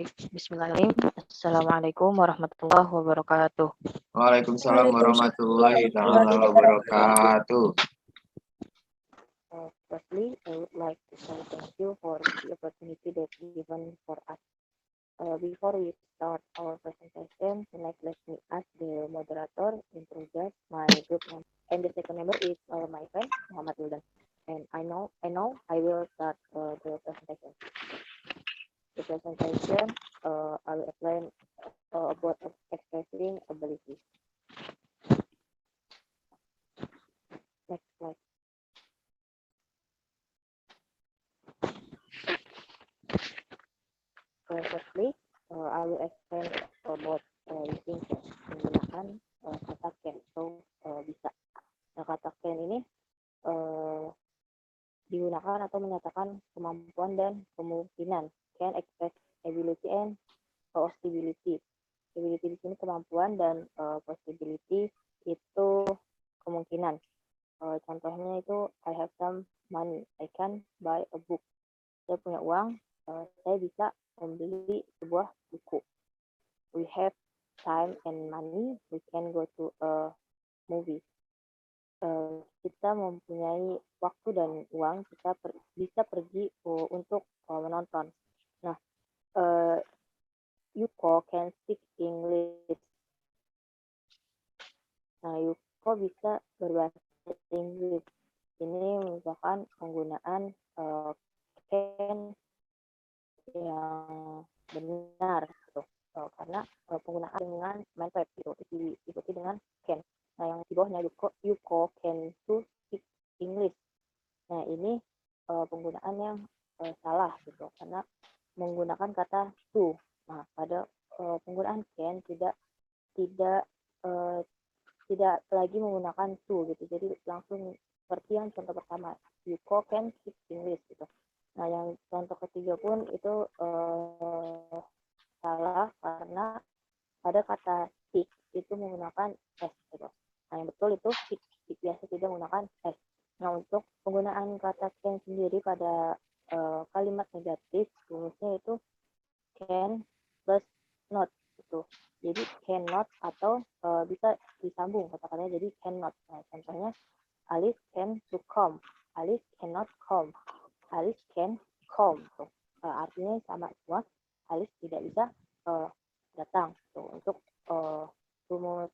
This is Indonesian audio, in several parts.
Bismillahirrahmanirrahim. Assalamualaikum warahmatullahi wabarakatuh. Waalaikumsalam warahmatullahi taala wabarakatuh. Firstly, I would like to say thank you for the opportunity that given for us. Before we start our presentation, let me ask the moderator introduce my group member. And the second member is my friend Muhammad Wildan. And I know I will start the presentation. The presentation I will explain about expressing ability. Next slide. Firstly, I will explain about using can, menggunakan kata can. So bisa. Nah, kata can ini digunakan atau menyatakan kemampuan dan kemungkinan. Can express ability and possibility. Ability di sini kemampuan dan possibility itu kemungkinan. Contohnya itu I have some money, I can buy a book. Saya punya uang, saya bisa membeli sebuah buku. We have time and money, we can go to a movie. Kita mempunyai waktu dan uang, kita bisa pergi untuk menonton. Nah, Yuko can speak English. Nah, Yuko bisa berbahasa Inggris. Ini merupakan penggunaan can yang benar gitu. Karena penggunaan dengan main verb gitu diikuti dengan can. Nah, yang di bawahnya Yuko can to speak English. Nah, ini penggunaan yang salah gitu karena menggunakan kata to. Nah, pada penggunaan can tidak lagi menggunakan to gitu. Jadi langsung seperti yang contoh pertama, Yuko can speak English gitu. Nah, yang contoh ketiga pun itu salah karena pada kata speak itu menggunakan s gitu. Nah, yang betul itu speak biasa tidak menggunakan s. Nah, untuk penggunaan kata can sendiri pada kalimat negatif, rumusnya itu can plus not gitu. Jadi cannot atau bisa disambung kata-katanya jadi cannot. Nah, contohnya Alice can to come, Alice cannot come, Alice can come. Tuh. Artinya sama semua. Alice tidak bisa datang. Tuh. Untuk rumus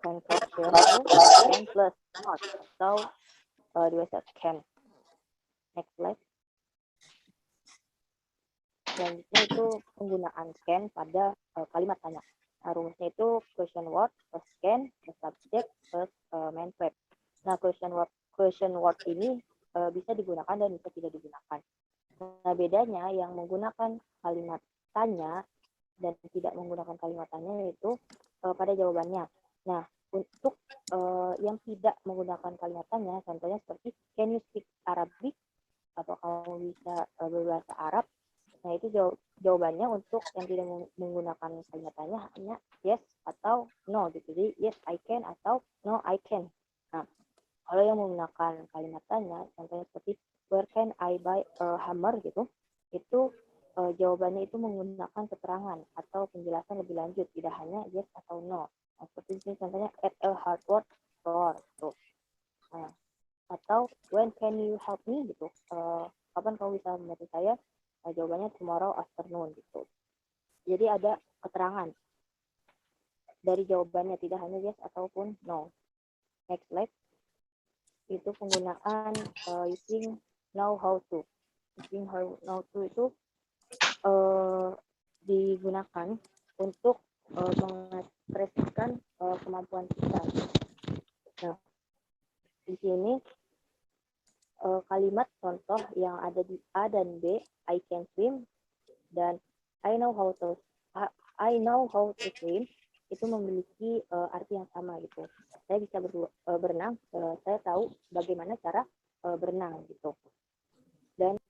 contraction itu can plus not atau biasa can. Next slide. Selanjutnya itu penggunaan can pada kalimat tanya. Nah, rumusnya itu question word plus can plus subject plus main verb. Nah, question word ini bisa digunakan dan bisa tidak digunakan. Nah, bedanya yang menggunakan kalimat tanya dan tidak menggunakan kalimat tanya yaitu pada jawabannya. Nah, untuk yang tidak menggunakan kalimat tanya, contohnya seperti can you speak Arabic atau kamu bisa berbahasa Arab. Nah, itu jawabannya untuk yang tidak menggunakan kalimat tanya hanya yes atau no gitu. Jadi yes I can atau no I can. Nah, kalau yang menggunakan kalimat tanya, contohnya seperti where can I buy a hammer gitu, itu jawabannya itu menggunakan keterangan atau penjelasan lebih lanjut, tidak hanya yes atau no. Nah, seperti ini contohnya at a hardware store gitu. Nah, atau when can you help me gitu, kapan kamu bisa membantu saya? Jawabannya tomorrow afternoon gitu. Jadi ada keterangan dari jawabannya, tidak hanya yes ataupun no. Next slide. Itu penggunaan using know how to. Using how to itu digunakan untuk mengekspresikan kemampuan kita. Nah, di sini kalimat contoh yang ada di A dan B, I can swim dan I know how to swim, itu memiliki arti yang sama gitu. Saya bisa berenang, saya tahu bagaimana cara berenang gitu. Dan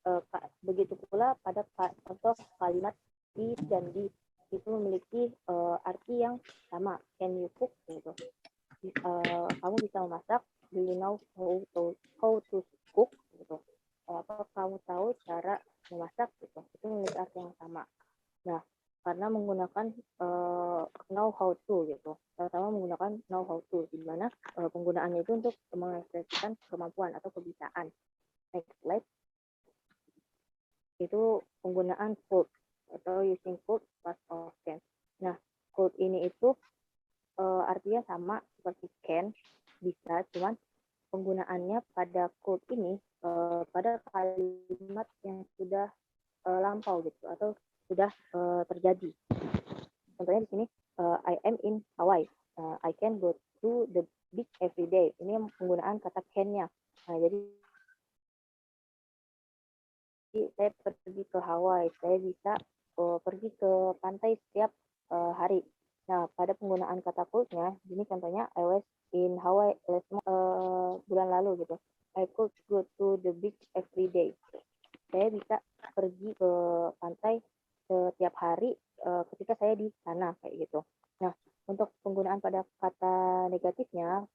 begitu pula pada contoh kalimat B dan D itu memiliki arti yang sama. Can you cook gitu. Kamu bisa memasak. Do you know how to cook gitu. Apa kamu tahu cara memasak gitu, itu memiliki arti yang sama. Nah, karena menggunakan know how to gitu, terutama menggunakan know how to, di mana penggunaannya itu untuk mengekspresikan kemampuan atau kebiasaan. Next slide, itu penggunaan could atau using could plus of can. Nah, could ini itu artinya sama seperti can, bisa, cuman penggunaannya pada could ini pada kalimat yang sudah lampau gitu atau sudah terjadi. Contohnya di sini I am in Hawaii. I can go to the beach every day. Ini penggunaan kata can-nya. Nah, jadi saya pergi ke Hawaii, saya bisa pergi ke pantai setiap hari. Nah, pada penggunaan kata could-nya, ini contohnya I was in Hawaii bulan lalu gitu. I could go to the beach every day. Saya bisa pergi ke pantai setiap hari ketika saya di sana kayak gitu. Nah, untuk penggunaan pada kata negatifnya,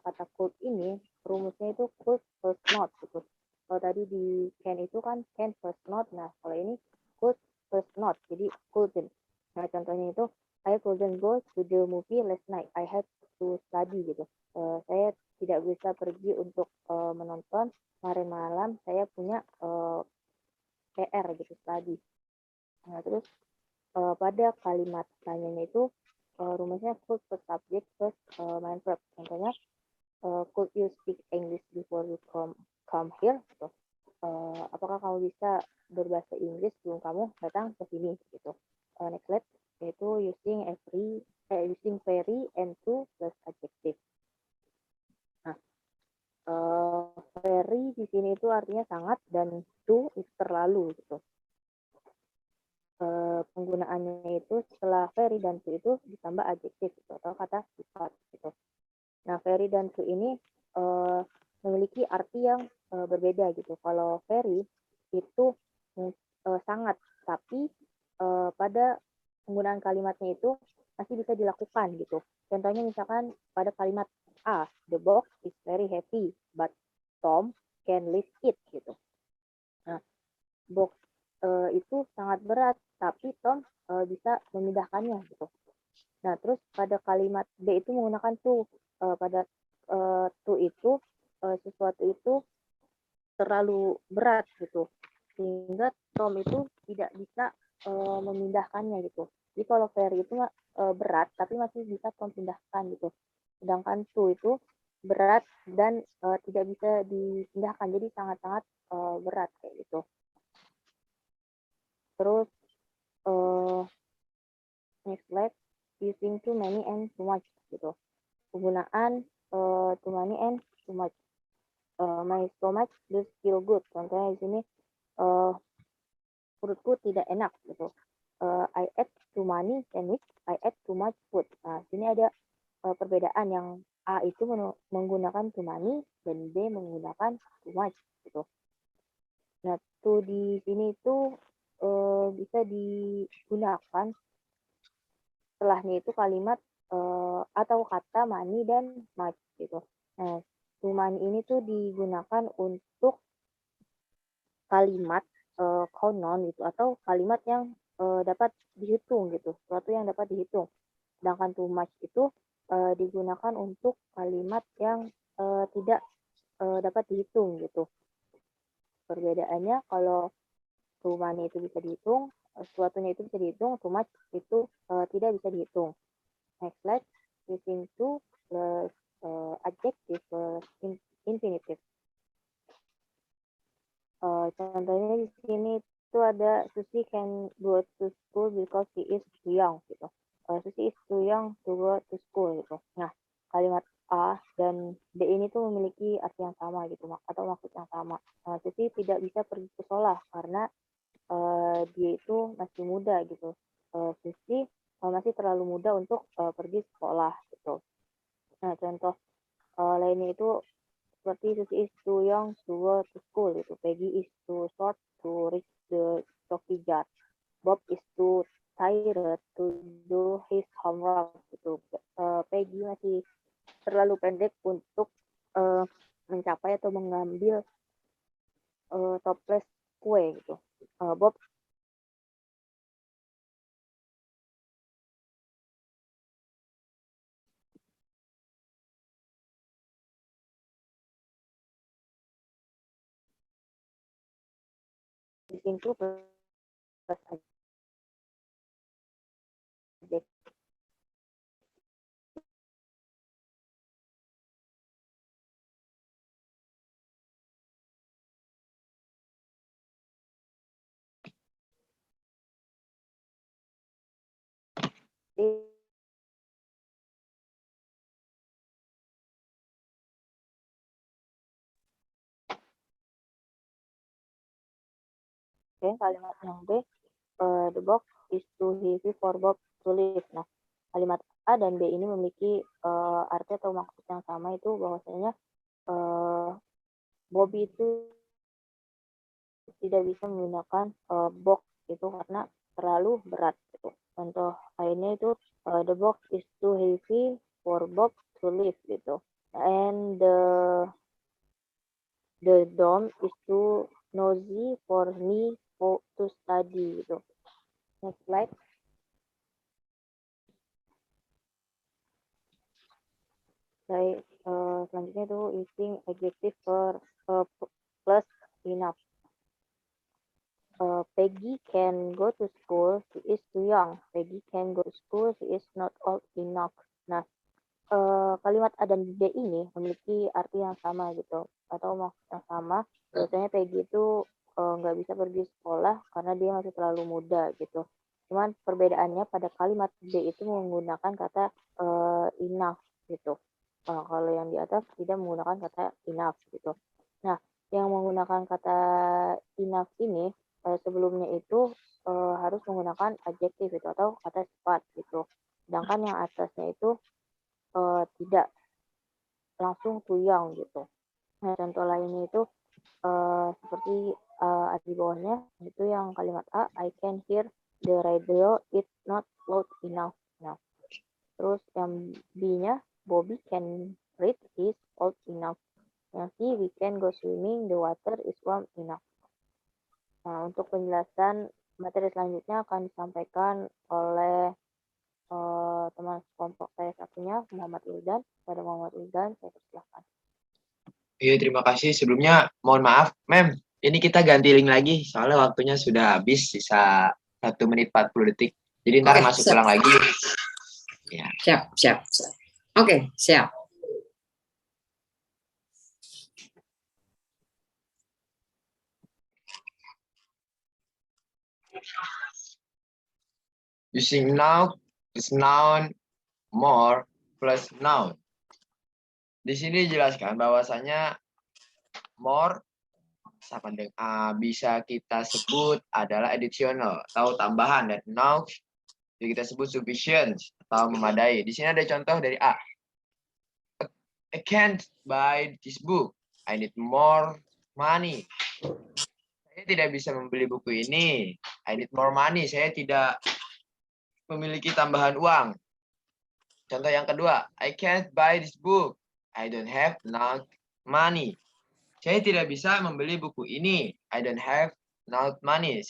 kata could ini rumusnya itu could plus not gitu. Kalau tadi di can itu kan can plus not, nah kalau ini could plus not, jadi couldn't. Nah, contohnya itu I couldn't go to the movie last night. I had to study gitu. Saya tidak bisa pergi untuk menonton kemarin malam. Saya punya PR gitu, study. Nah, terus pada kalimat tanyanya itu rumusnya could plus subject plus main verb. Contohnya could you speak English before you come here? Gitu. Apakah kamu bisa berbahasa Inggris sebelum kamu datang ke sini? Gitu. Next slide, yaitu using very and to plus adjective. Nah, very di sini itu artinya sangat dan to itu terlalu gitu. Penggunaannya itu setelah very dan to itu ditambah adjektif gitu, atau kata sifat gitu. Nah, very dan to ini memiliki arti yang berbeda gitu. Kalau very itu sangat, tapi pada penggunaan kalimatnya itu masih bisa dilakukan gitu. Contohnya misalkan pada kalimat A, the box is very heavy, but Tom can lift it gitu. Nah, box itu sangat berat, tapi Tom bisa memindahkannya gitu. Nah, terus pada kalimat B itu menggunakan to. Pada to itu sesuatu itu terlalu berat gitu, sehingga Tom itu tidak bisa memindahkannya gitu. Jadi kalau very itu berat, tapi masih bisa Tom pindahkan gitu. Sedangkan to itu berat dan tidak bisa dipindahkan, jadi sangat-sangat berat kayak gitu. Terus next slide, using too many and too much gitu. Penggunaan too many and too much. My stomach does feel good. Contohnya di sini perutku tidak enak gitu. I ate too many sandwich. I ate too much food. Nah, sini ada perbedaan yang A itu menggunakan too many dan B menggunakan too much gitu. Nah, to di sini itu bisa digunakan setelahnya itu kalimat atau kata money dan much gitu. Nah, to money ini tuh digunakan untuk kalimat konon gitu, atau kalimat yang dapat dihitung gitu, sesuatu yang dapat dihitung. Sedangkan too much itu digunakan untuk kalimat yang tidak dapat dihitung gitu. Perbedaannya kalau too money itu bisa dihitung, sesuatunya itu bisa dihitung, too much itu tidak bisa dihitung. Next slide, using to plus adjective plus infinitive. Contohnya di sini itu ada Susi can go to school because she is too young gitu. Susi is too young to go to school gitu. Nah, kalimat A dan B ini tuh memiliki arti yang sama gitu, atau maksud yang sama. Susi tidak bisa pergi ke sekolah karena dia itu masih muda gitu. Susi masih terlalu muda untuk pergi sekolah gitu. Nah, contoh lainnya itu seperti Susi is too young to go to school gitu. Peggy is too short to reach the chalky jar. Bob is too tired to do his homework gitu. Peggy masih terlalu pendek untuk mencapai atau mengambil toples kue gitu. Bob into plus adjective. Oke, kalimat yang B, the box is too heavy for Bob to lift. Nah, kalimat A dan B ini memiliki arti atau maksud yang sama, itu bahwasanya Bobby itu tidak bisa menggunakan box itu karena terlalu berat gitu. Contoh lainnya itu the box is too heavy for Bob to lift gitu. And the dorm is too noisy for me to study gitu. Next slide. Selanjutnya itu using adjective plus enough. Peggy can go to school, she is too young. Peggy can go to school, she is not old enough. Nah, kalimat A dan B ini memiliki arti yang sama gitu, atau maksud yang sama. Biasanya Peggy itu nggak bisa pergi sekolah karena dia masih terlalu muda gitu. Cuman perbedaannya pada kalimat B itu menggunakan kata enough gitu. Kalau yang di atas tidak menggunakan kata enough gitu. Nah, yang menggunakan kata enough ini sebelumnya itu harus menggunakan adjektif itu atau kata sifat gitu. Sedangkan yang atasnya itu tidak langsung to young gitu. Nah, contoh lainnya itu seperti ada di bawahnya, itu yang kalimat A, I can hear the radio, it's not loud enough. Nah, terus yang B-nya, Bobby can read, is old enough. Yang C, we can go swimming, the water is warm enough. Nah, untuk penjelasan materi selanjutnya akan disampaikan oleh teman kelompok saya satunya, Muhammad Wildan. Pada Muhammad Wildan, saya persilahkan. Iya, terima kasih. Sebelumnya mohon maaf, Mem. Ini kita ganti link lagi, soalnya waktunya sudah habis, sisa 1 menit 40 detik. Jadi ntar masuk ulang lagi. Ya. Siap. Oke, siap. Using now plus noun more plus noun. Di sini dijelaskan bahwasanya more sama dengan bisa kita sebut adalah additional atau tambahan, dan now kita sebut sufficient atau memadai. Di sini ada contoh dari A. I can't buy this book. I need more money. Saya tidak bisa membeli buku ini. I need more money. Saya tidak memiliki tambahan uang. Contoh yang kedua, I can't buy this book. I don't have enough money. Saya tidak bisa membeli buku ini. I don't have enough money.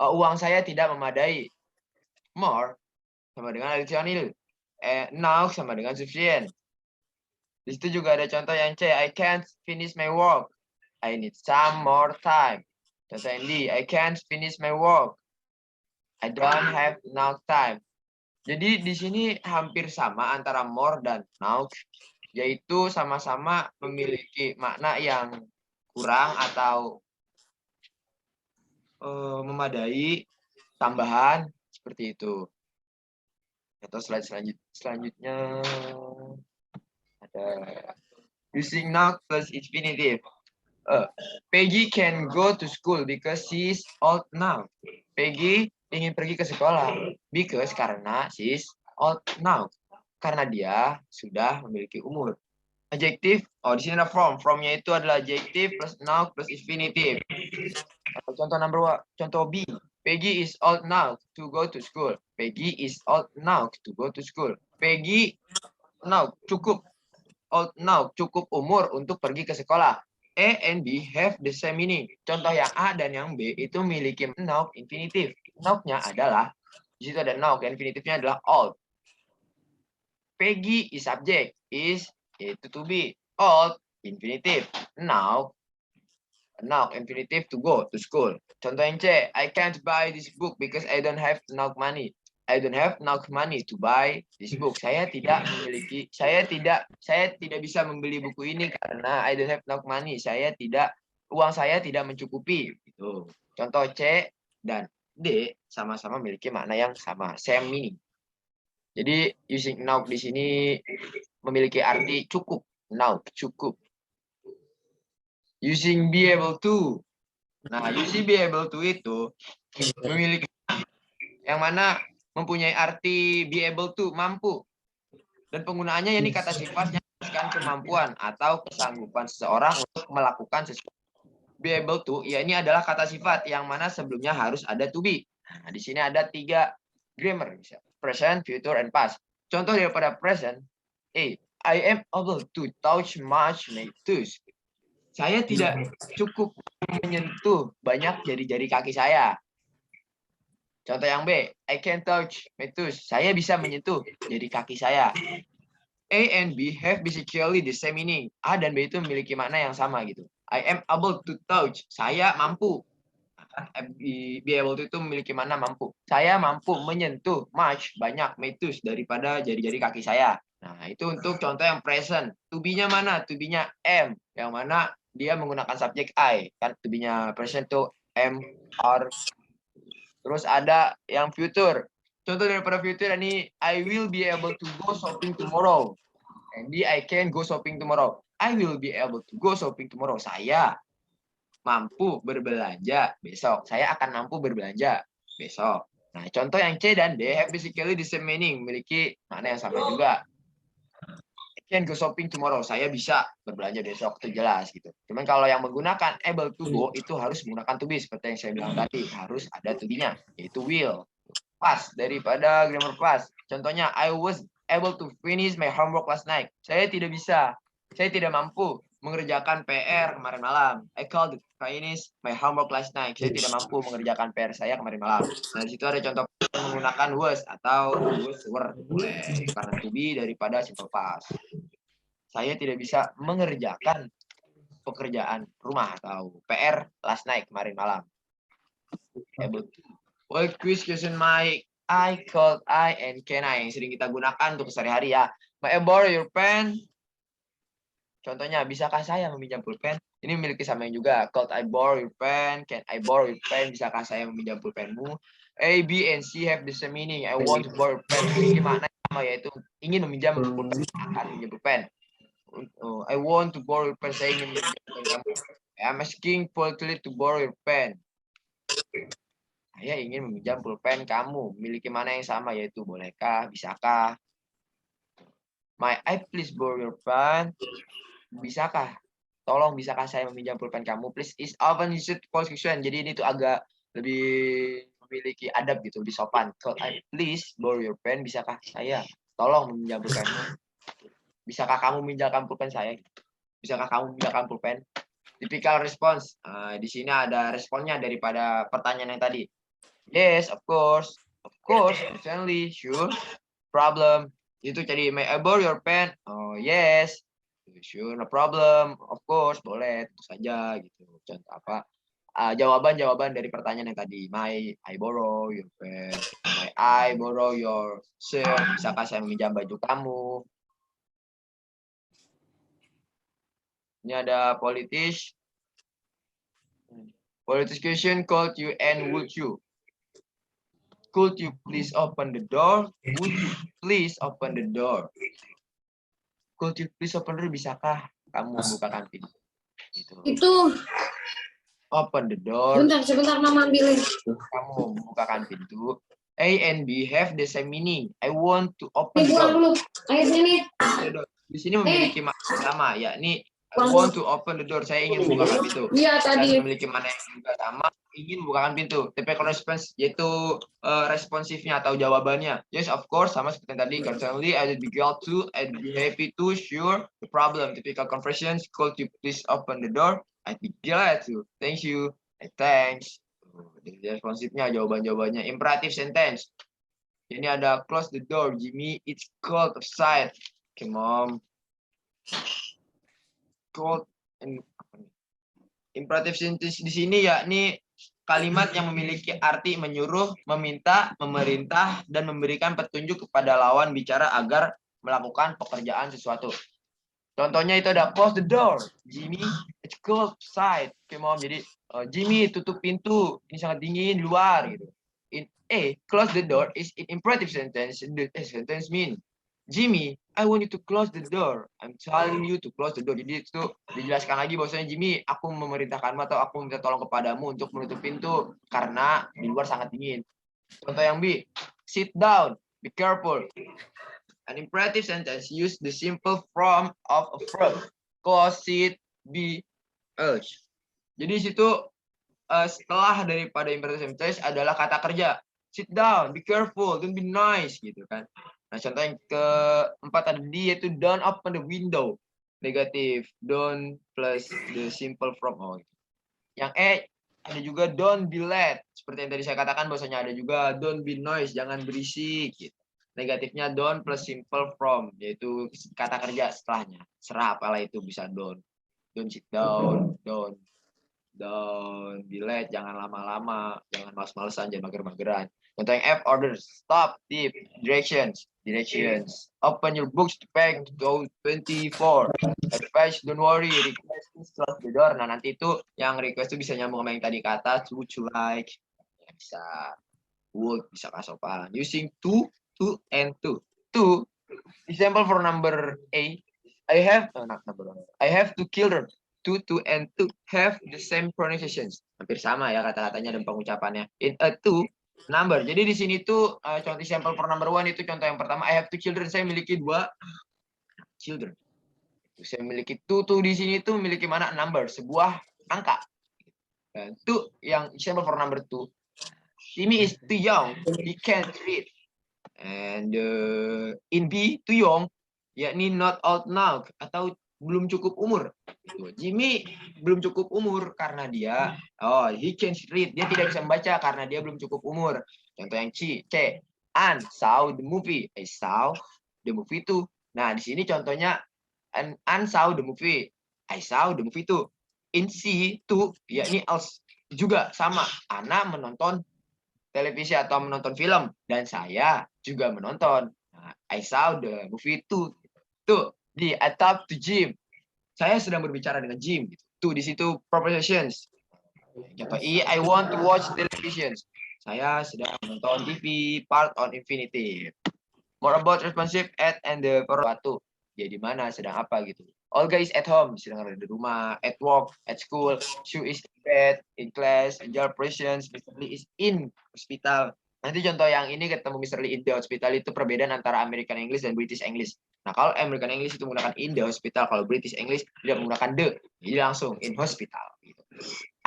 Uang saya tidak memadai. More sama dengan additional. Enough sama dengan sufficient. Di situ juga ada contoh yang C, I can't finish my work. I need some more time. Contoh yang D, I can't finish my work. I don't have enough time. Jadi di sini hampir sama antara more dan now, yaitu sama-sama memiliki makna yang kurang atau memadai, tambahan, seperti itu. Atau slide selanjutnya ada using now plus infinitive. Peggy can go to school because she's old now. Peggy ingin pergi ke sekolah because karena she's old now. Karena dia sudah memiliki umur. Adjektif, di sini ada from. From-nya itu adalah adjektif plus noun plus infinitive. Contoh B. Peggy is old now to go to school. Peggy is old now to go to school. Peggy now cukup old now cukup umur untuk pergi ke sekolah. A and B have the same meaning. Contoh yang A dan yang B itu memiliki noun infinitive. Noun-nya adalah, di situ ada noun, infinitifnya adalah old. Peggy is subject, is itu to be. Old, infinitive. Now, infinitive to go to school. Contoh yang C, I can't buy this book because I don't have enough money. I don't have enough money to buy this book. Saya tidak bisa membeli buku ini karena I don't have enough money. Uang saya tidak mencukupi. Gitu. Contoh C dan D sama-sama memiliki makna yang sama, same meaning. Jadi using now di sini memiliki arti cukup. Now, cukup. Using be able to. Nah, using be able to itu memiliki yang mana mempunyai arti be able to, mampu. Dan penggunaannya ini kata sifatnya menjelaskan kemampuan atau kesanggupan seseorang untuk melakukan sesuatu. Be able to, ya ini adalah kata sifat yang mana sebelumnya harus ada to be. Nah, di sini ada 3 grammar, present, future, and past. Contoh daripada present, I am able to touch much my toes. Saya tidak cukup menyentuh banyak jari-jari kaki saya. Contoh yang B, I can touch my toes. Saya bisa menyentuh jari kaki saya. A and B have basically the same meaning. A dan B itu memiliki makna yang sama gitu. I am able to touch. Saya mampu. Be able to itu memiliki makna mampu. Saya mampu menyentuh much, banyak, my toes daripada jari-jari kaki saya. Nah, itu untuk contoh yang present. To be-nya mana? To be-nya am. Yang mana dia menggunakan subjek I. Kan to be-nya present tuh am, are. Terus ada yang future. Contoh daripada future ini, I will be able to go shopping tomorrow. And I can go shopping tomorrow. I will be able to go shopping tomorrow. Saya mampu berbelanja besok. Saya akan mampu berbelanja besok. Nah, contoh yang C dan D have basically the same meaning. Memiliki makna yang sama juga. I can go shopping tomorrow. Saya bisa berbelanja besok. Itu jelas gitu. Cuman kalau yang menggunakan able to go itu harus menggunakan to be. Seperti yang saya bilang tadi. Harus ada to be-nya. Yaitu will. Past. Daripada grammar past. Contohnya, I was able to finish my homework last night. Saya tidak mampu mengerjakan PR kemarin malam. I called finish my homework last night. Saya tidak mampu mengerjakan PR saya kemarin malam. Nah, di situ ada contoh menggunakan was atau was were. Boleh. Karena to be daripada simple past. Saya tidak bisa mengerjakan pekerjaan rumah atau PR last night kemarin malam. Able to. What quiz question my I called I and can I yang sering kita gunakan untuk sehari-hari ya. May I borrow your pen? Contohnya, bisakah saya meminjam pulpen? Ini memiliki sama yang juga. Could I borrow your pen? Can I borrow your pen? Bisakah saya meminjam pulpenmu? A, B, and C have the same meaning. I want to borrow your pen. Memiliki makna sama, yaitu ingin meminjam pulpen. Akan meminjam pulpen. I want to borrow your pen. Saya ingin meminjam pulpen kamu. I'm asking politely to borrow your pen. Saya ingin meminjam pulpen kamu. Memiliki makna yang sama, yaitu bolehkah, bisakah. May I please borrow your pen? Bisakah? Tolong bisakah saya meminjam pulpen kamu? Please is often used for question. Jadi ini tuh agak lebih memiliki adab gitu, lebih sopan. Could I please borrow your pen? Bisakah saya tolong meminjam pulpenmu? Bisakah kamu meminjamkan pulpen saya? Bisakah kamu meminjamkan pulpen? Typical response. Di sini ada responnya daripada pertanyaan yang tadi. Yes, of course. Of course, certainly, sure. Problem. Itu jadi may I borrow your pen? Oh, yes. Sure, no problem. Of course, boleh, tentu saja gitu. Contoh apa? Jawaban-jawaban dari pertanyaan yang tadi. May I borrow your pen? May I borrow your shirt? Bisakah saya meminjam baju kamu? Ini ada politis. Politis question, could you and would you? Could you please open the door? Would you please open the door? Could you please open the door? Bisakah kamu membukakan pintu? Gitu. Itu. Open the door. Sebentar mama ambilin. Kamu membukakan pintu. A and B have the same meaning. I want to open Ini the buang door. dulu. Airnya nih. Di sini memiliki makna sama, yakni I want to open the door. Saya ingin membukakan pintu. Iya Saya tadi. memiliki mana yang juga sama, ingin membukakan pintu. Typical response yaitu responsifnya atau jawabannya. Yes, of course, sama seperti yang tadi. Certainly, I would be glad to. I'd be happy to. Sure, the problem. Typical conversations. Could you please open the door? I'd be glad to. Thank you. Thanks. Jadi responsifnya, jawaban-jawabannya. Imperative sentence. Ini ada close the door, Jimmy. It's cold outside. Okay, mom. Cold and imperative sentence di sini yakni kalimat yang memiliki arti menyuruh, meminta, memerintah, dan memberikan petunjuk kepada lawan bicara agar melakukan pekerjaan sesuatu. Contohnya itu ada close the door, Jimmy. It's cold outside. Oke, mom. Jadi Jimmy tutup pintu. Ini sangat dingin di luar gitu. In A, close the door is an imperative sentence. The sentence mean Jimmy, I want you to close the door. I'm telling you to close the door. Jadi itu dijelaskan lagi bahwasanya Jimmy, aku memerintahkanmu atau aku minta tolong kepadamu untuk menutup pintu karena di luar sangat dingin. Contoh yang B, sit down, be careful. An imperative sentence use the simple form of a verb. Close, sit, be, urge. Jadi situ setelah daripada imperative sentence adalah kata kerja. Sit down, be careful, don't be nice gitu kan. Nah, contoh yang keempat ada D yaitu don't open the window. Negatif, don't plus the simple from. Oh, gitu. Yang E ada juga don't be late. Seperti yang tadi saya katakan bahwasanya ada juga don't be noise, jangan berisik gitu. Negatifnya don't plus simple from, yaitu kata kerja setelahnya. Serap apalah itu bisa don't. Don't sit down, don't be late, jangan lama-lama, jangan males-malesan, jangan mager-mageran. Contoh yang F, orders, stop, tip, directions. Open your books to page 24. Advice, don't worry, request close the door. Nah, nanti itu yang request itu bisa nyambung sama yang tadi kata, would you like, ya, bisa would, bisa kasopan. Using to, and to. To, example for number A, I have, not number one. I have 2 children. To, and to have the same pronunciations. Hampir sama ya kata-katanya dan pengucapannya. In a to number. Jadi di sini tuh contoh sampel for number one itu contoh yang pertama. I have 2 children. Saya memiliki 2 children. Saya memiliki to di sini tuh memiliki mana number, sebuah angka. Dan to yang sampel for number 2. Timmy is too young. He can't read. And in B, too young, yakni not old now atau belum cukup umur. Jimmy belum cukup umur karena dia he can't read, dia tidak bisa membaca karena dia belum cukup umur. Contoh yang C. Anne saw the movie. I saw the movie too. Nah, di sini contohnya Anne saw the movie. I saw the movie too. In C too, yakni else juga sama. Ana menonton televisi atau menonton film dan saya juga menonton. Nah, I saw the movie too. Tuh, di I talk to Jim. Saya sedang berbicara dengan Jim gitu. Tuh di situ propositions. Contoh I want to watch television. Saya sedang menonton TV part on infinitive. More about responsive at and the perwatu. Dia di mana, sedang apa gitu. Olga is at home, sedang ada di rumah, at work, at school. Sue is in bed, in class, enjoy presence. Mr. Lee is in hospital. Nanti contoh yang ini ketemu Mr. Lee in the hospital itu perbedaan antara American English dan British English. Nah, kalau American English itu menggunakan in the hospital, kalau British English tidak menggunakan the, jadi langsung in hospital. Gitu.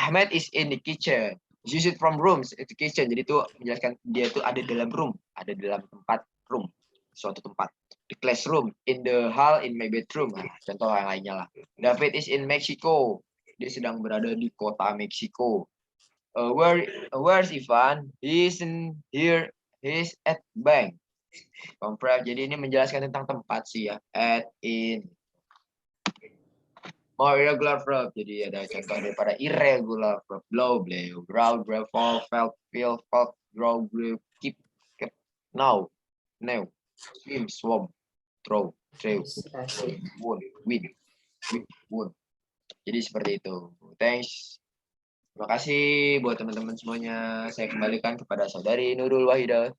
Ahmed is in the kitchen. Use it from rooms, itu kitchen. Jadi itu menjelaskan dia itu ada dalam room, ada dalam tempat room, suatu tempat. The classroom, in the hall, in my bedroom. Nah, contoh yang lainnya lah. David is in Mexico. Dia sedang berada di kota Meksiko. Where's Ivan? He's in here. He's at bank. Comprehend. Jadi ini menjelaskan tentang tempat sih ya. At, in. More irregular verb. Jadi ada contoh daripada irregular verb. Blow, blow, growl, growl, fall, felt, feel, felt, grow, grow, keep, now, now, swim, swam, throw, trail, wound, win, wound. Jadi seperti itu. Thanks. Terima kasih buat teman-teman semuanya. Saya kembalikan kepada saudari Nurul Wahida.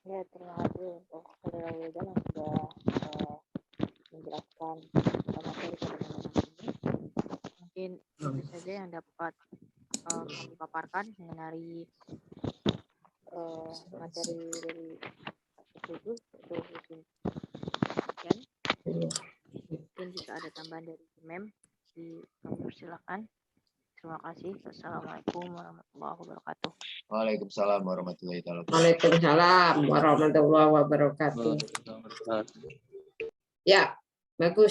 Ya, terima kasih untuk saudara Wildan yang sudah menjelaskan materi pada malam ini. Mungkin itu saja yang dapat kami paparkan mengenai materi dari 7 itu jika ada tambahan dari Mem, silakan. Terima kasih. Assalamualaikum warahmatullahi wabarakatuh. Waalaikumsalam warahmatullahi wabarakatuh. Waalaikumsalam warahmatullahi wabarakatuh. Ya, bagus.